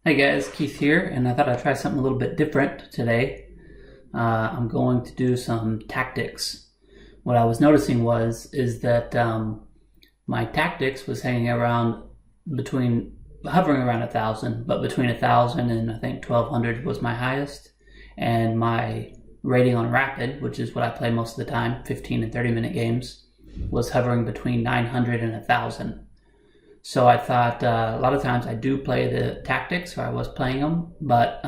Hey guys, Keith here, and I thought I'd try something a little bit different today. I'm going to do some tactics. What I was noticing is that my tactics was hanging around hovering around 1,000, but between 1,000 and I think 1,200 was my highest, and my rating on Rapid, which is what I play most of the time, 15 and 30-minute games, was hovering between 900 and 1,000. So I thought a lot of times I do play the tactics, or I was playing them, but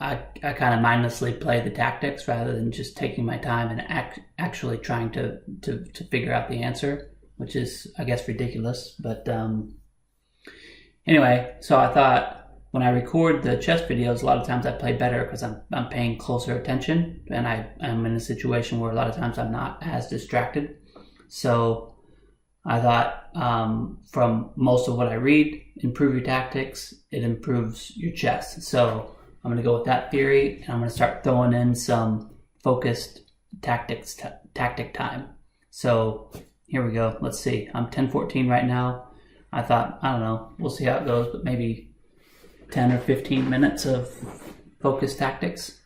I kind of mindlessly play the tactics rather than just taking my time and actually trying to figure out the answer, which is, I guess, ridiculous. But anyway, so I thought when I record the chess videos, a lot of times I play better because I'm paying closer attention, and I'm in a situation where a lot of times I'm not as distracted. So I thought from most of what I read, improve your tactics, it improves your chess. So I'm going to go with that theory, and I'm going to start throwing in some focused tactic time. So here we go. Let's see. I'm 10-14 right now. I thought, I don't know, we'll see how it goes, but maybe 10 or 15 minutes of focused tactics.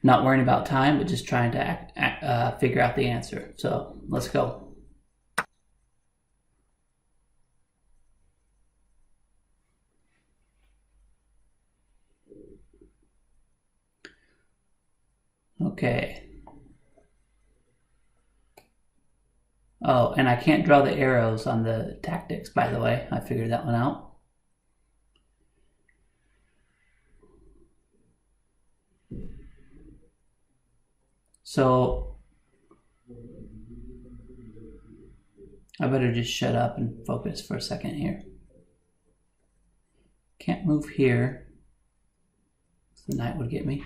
Not worrying about time, but just trying to figure out the answer. So let's go. Okay. Oh, and I can't draw the arrows on the tactics, by the way. I figured that one out. So I better just shut up and focus for a second here. Can't move here. The knight would get me.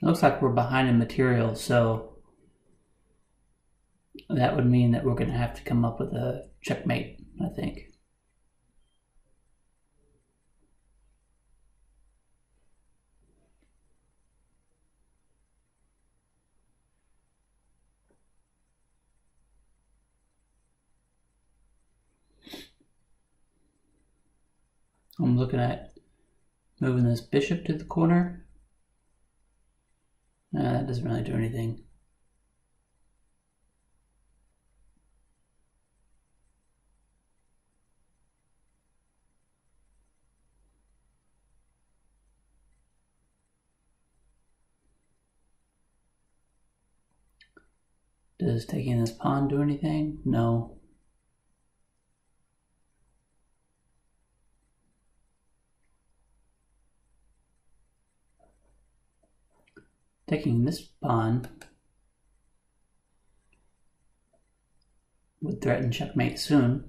It looks like we're behind in material, so that would mean that we're going to have to come up with a checkmate, I think. I'm looking at moving this bishop to the corner. That doesn't really do anything. Does taking this pawn do anything? No. Taking this pawn would threaten checkmate soon.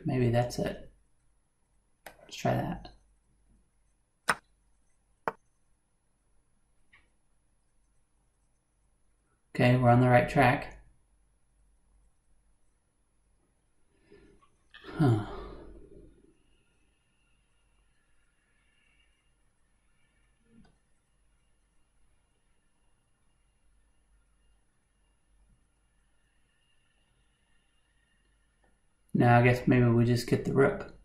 Maybe that's it. Let's try that. Okay, we're on the right track. Huh. Now I guess maybe we just get the rook.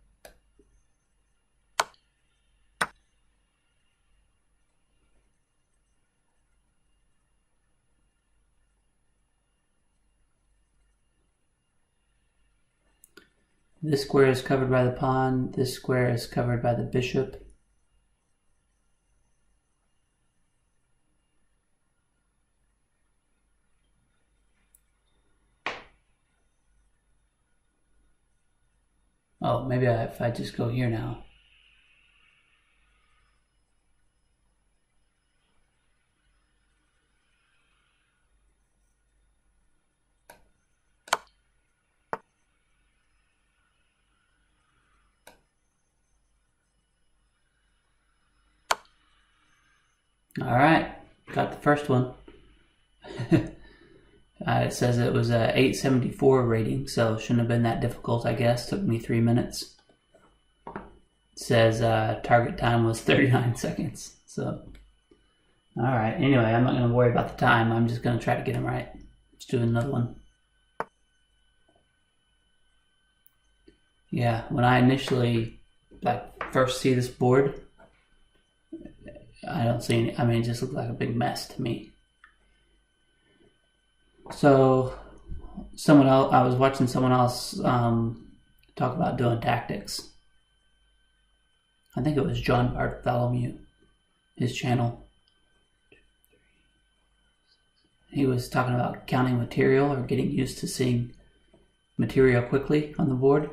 This square is covered by the pawn. This square is covered by the bishop. Oh, maybe if I just go here now. All right, got the first one. It says it was a 874 rating, so shouldn't have been that difficult, I guess. Took me 3 minutes. It says target time was 39 seconds. So, all right. Anyway, I'm not going to worry about the time. I'm just going to try to get them right. Let's do another one. Yeah, when I initially first see this board, I don't see any, I mean, it just looks like a big mess to me. So someone else, I was watching someone else talk about doing tactics. I think it was John Bartholomew, his channel. He was talking about counting material or getting used to seeing material quickly on the board.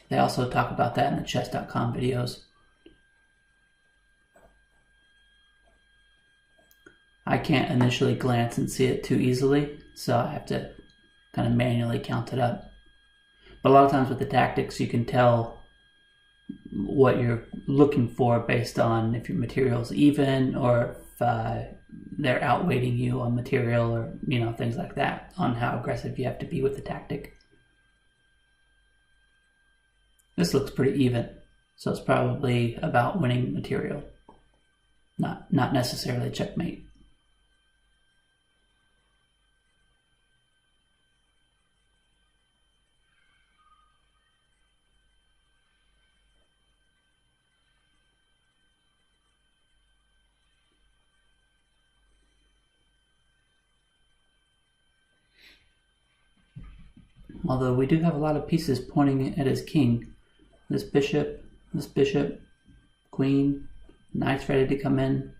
They also talk about that in the chess.com videos. I can't initially glance and see it too easily, so I have to kind of manually count it up. But a lot of times with the tactics, you can tell what you're looking for based on if your material's even or if they're outweighting you on material or, things like that, on how aggressive you have to be with the tactic. This looks pretty even, so it's probably about winning material, not necessarily checkmate. Although we do have a lot of pieces pointing at his king. This bishop, queen, knight's ready to come in.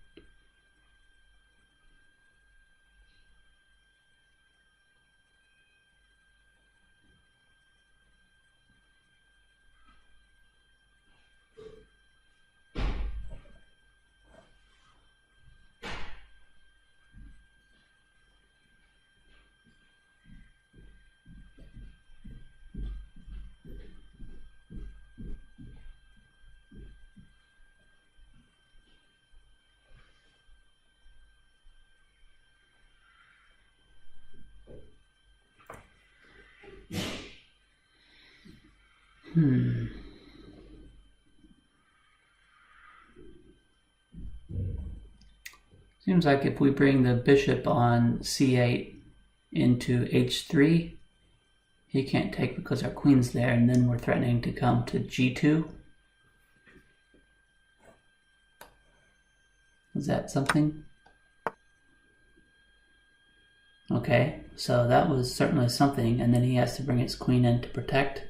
Seems like if we bring the bishop on c8 into h3, he can't take because our queen's there, and then we're threatening to come to g2. Is that something? Okay, so that was certainly something, and then he has to bring his queen in to protect.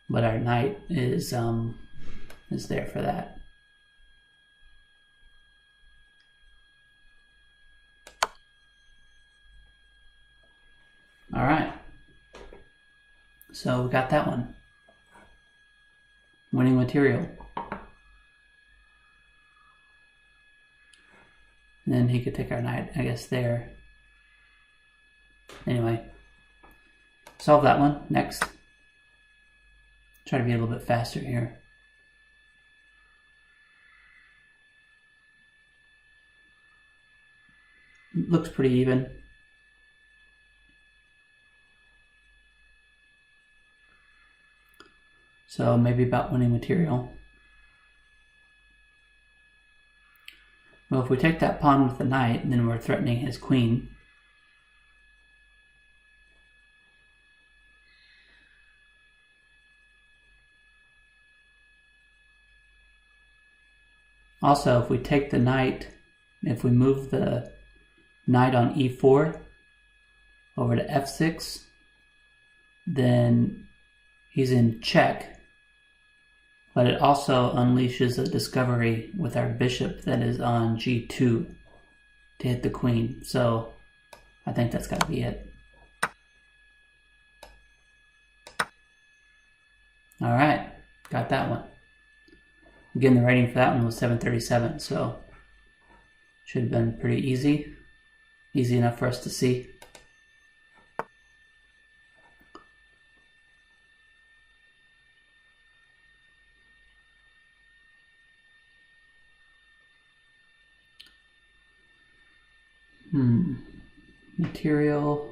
But our knight is there for that. All right. So we got that one. Winning material. And then he could take our knight, I guess, there. Anyway. Solve that one. Next. Try to be a little bit faster here. Looks pretty even. So maybe about winning material. Well, if we take that pawn with the knight, then we're threatening his queen. Also, if we take the knight, if we move the knight on e4 over to f6, then he's in check, but it also unleashes a discovery with our bishop that is on g2 to hit the queen. So I think that's got to be it. All right, got that one. Again, the rating for that one was 737, so should have been pretty easy. Easy enough for us to see. Material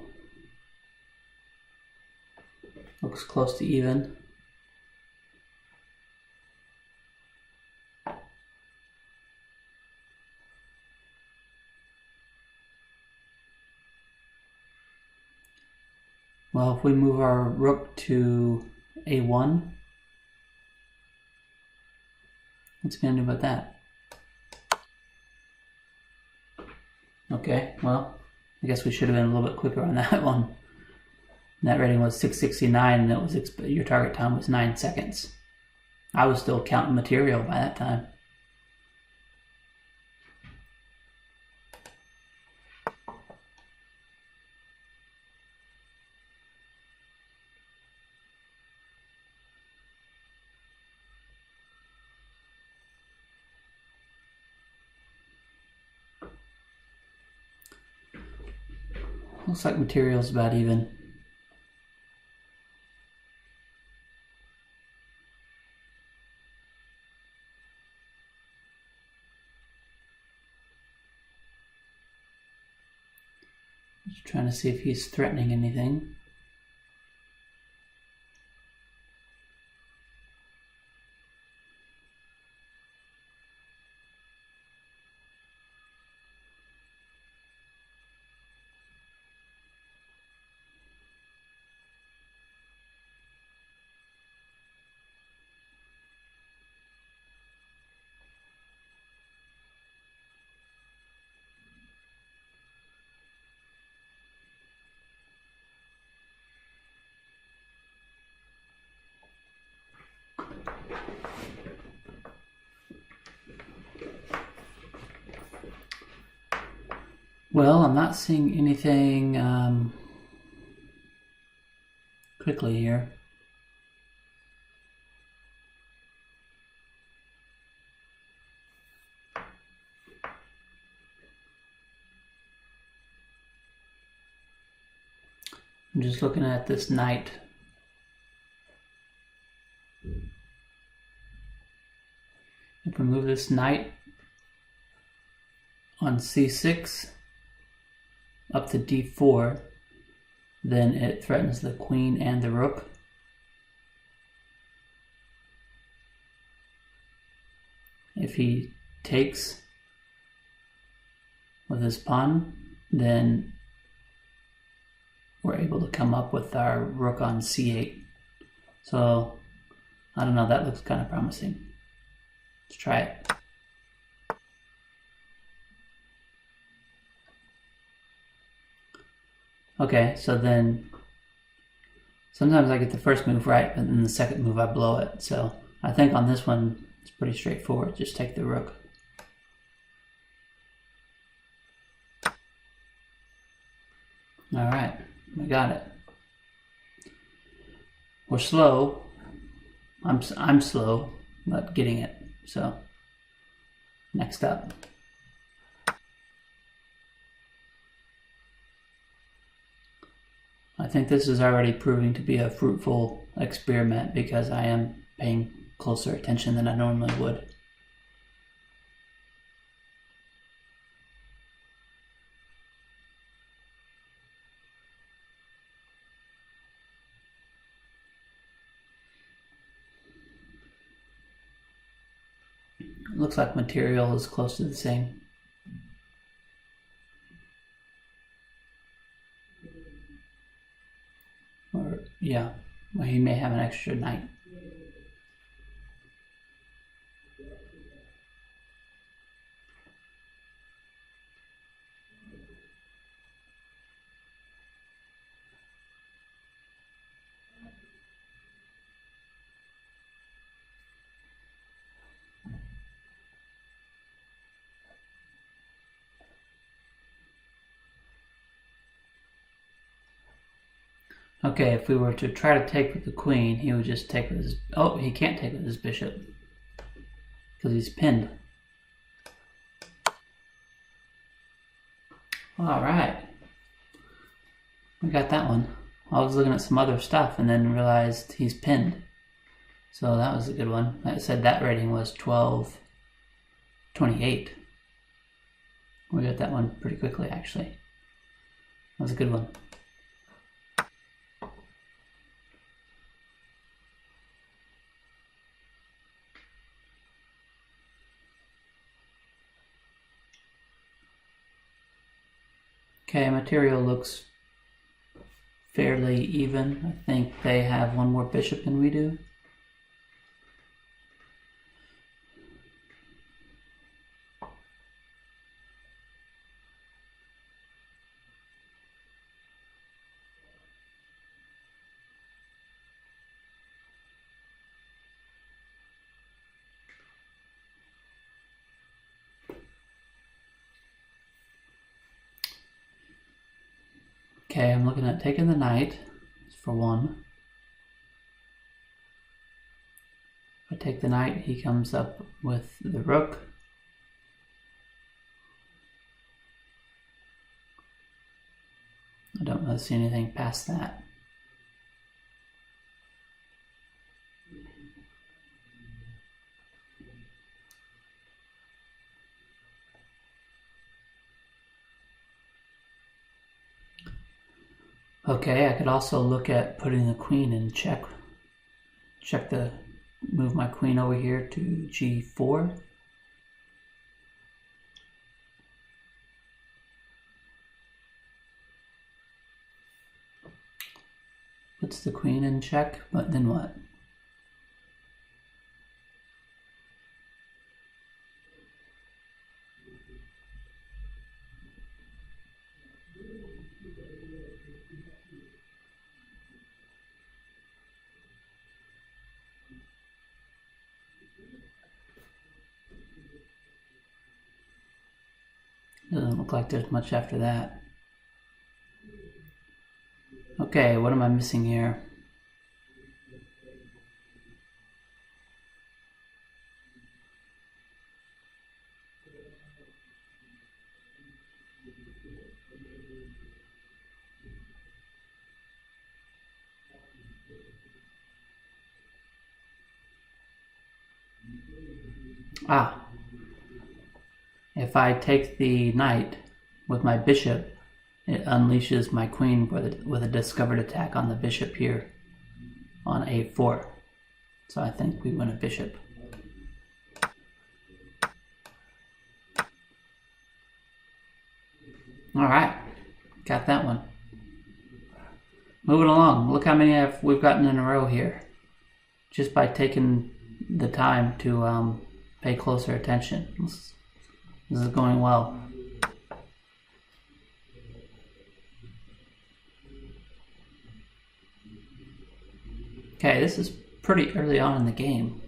looks close to even. Well, if we move our rook to a1, what's he going to do about that? Okay, well, I guess we should have been a little bit quicker on that one. That rating was 669, and it was your target time was 9 seconds. I was still counting material by that time. Looks like material's about even. Just trying to see if he's threatening anything. Well, I'm not seeing anything quickly here. I'm just looking at this knight. If we move this knight on c6 up to d4, then it threatens the queen and the rook. If he takes with his pawn, then we're able to come up with our rook on c8. So, I don't know, that looks kind of promising. Let's try it. Okay, so then sometimes I get the first move right, but then the second move I blow it. So I think on this one, it's pretty straightforward. Just take the rook. All right, we got it. We're slow. I'm slow, but getting it. So next up. I think this is already proving to be a fruitful experiment because I am paying closer attention than I normally would. It looks like material is close to the same. Or, yeah, well, he may have an extra knight. Okay, if we were to try to take with the queen, he would just take with his... Oh, he can't take with his bishop because he's pinned. All right. We got that one. I was looking at some other stuff and then realized he's pinned. So that was a good one. Like I said, that rating was 1228. We got that one pretty quickly, actually. That was a good one. Okay, material looks fairly even. I think they have one more bishop than we do. Okay, I'm looking at taking the knight for one. If I take the knight, he comes up with the rook. I don't really see anything past that. Okay, I could also look at putting the queen in check. Move my queen over here to g4. Puts the queen in check, but then what? Doesn't look like there's much after that. Okay, what am I missing here? Ah, if I take the knight with my bishop, it unleashes my queen with a discovered attack on the bishop here on a4. So I think we win a bishop. Alright, got that one. Moving along, look how many we've gotten in a row here. Just by taking the time to pay closer attention. This is going well. Okay, this is pretty early on in the game.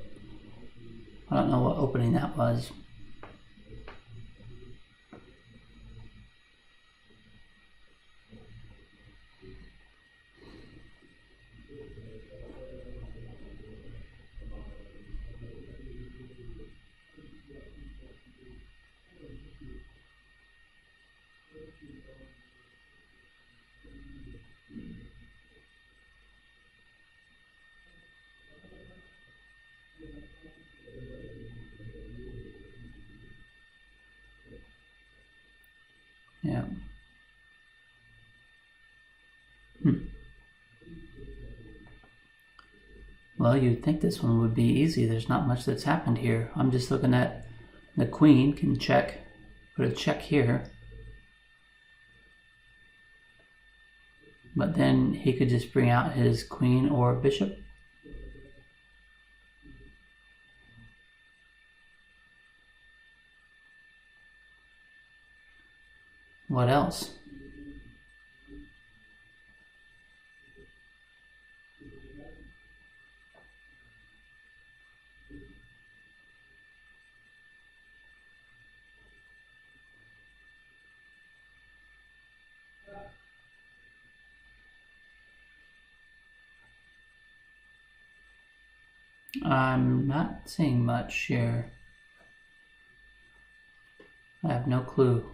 I don't know what opening that was. Yeah. Well, you'd think this one would be easy. There's not much that's happened here. I'm just looking at the queen can check, put a check here. But then he could just bring out his queen or bishop. What else? I'm not seeing much here. I have no clue.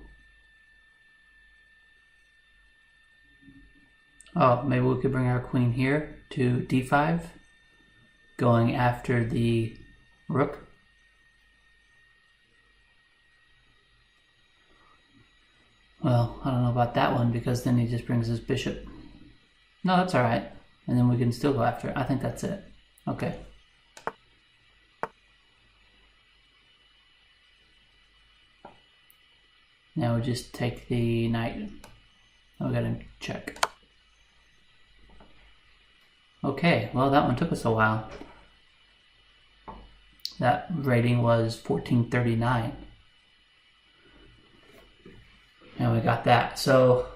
Oh, maybe we could bring our queen here to d5, going after the rook. Well, I don't know about that one because then he just brings his bishop. No, that's alright. And then we can still go after it. I think that's it. Okay. Now we just take the knight. Oh, we gotta check. Okay, well that one took us a while. That rating was 1439. And we got that. So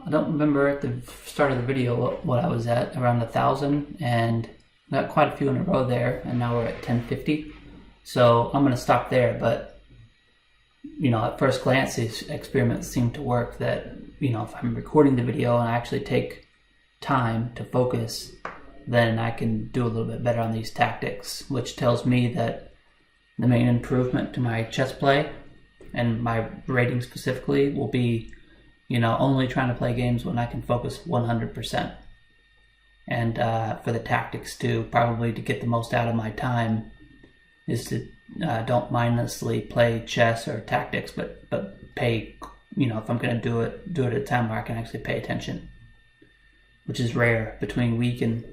I don't remember at the start of the video what I was at, around 1,000, and got quite a few in a row there, and now we're at 1050. So I'm going to stop there, but you know, at first glance these experiments seem to work, that you know, if I'm recording the video and I actually take time to focus, then I can do a little bit better on these tactics, which tells me that the main improvement to my chess play and my rating specifically will be, you know, only trying to play games when I can focus 100%. And for the tactics to probably to get the most out of my time is to don't mindlessly play chess or tactics, but pay, you know, if I'm going to do it at a time where I can actually pay attention, which is rare between week and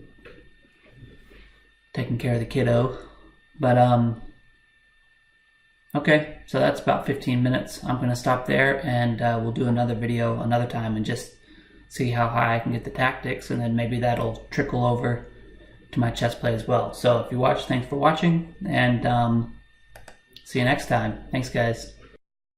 taking care of the kiddo. But okay, so that's about 15 minutes. I'm going to stop there, and we'll do another video another time and just see how high I can get the tactics, and then maybe that'll trickle over to my chess play as well. So if you watch, thanks for watching, and see you next time. Thanks, guys.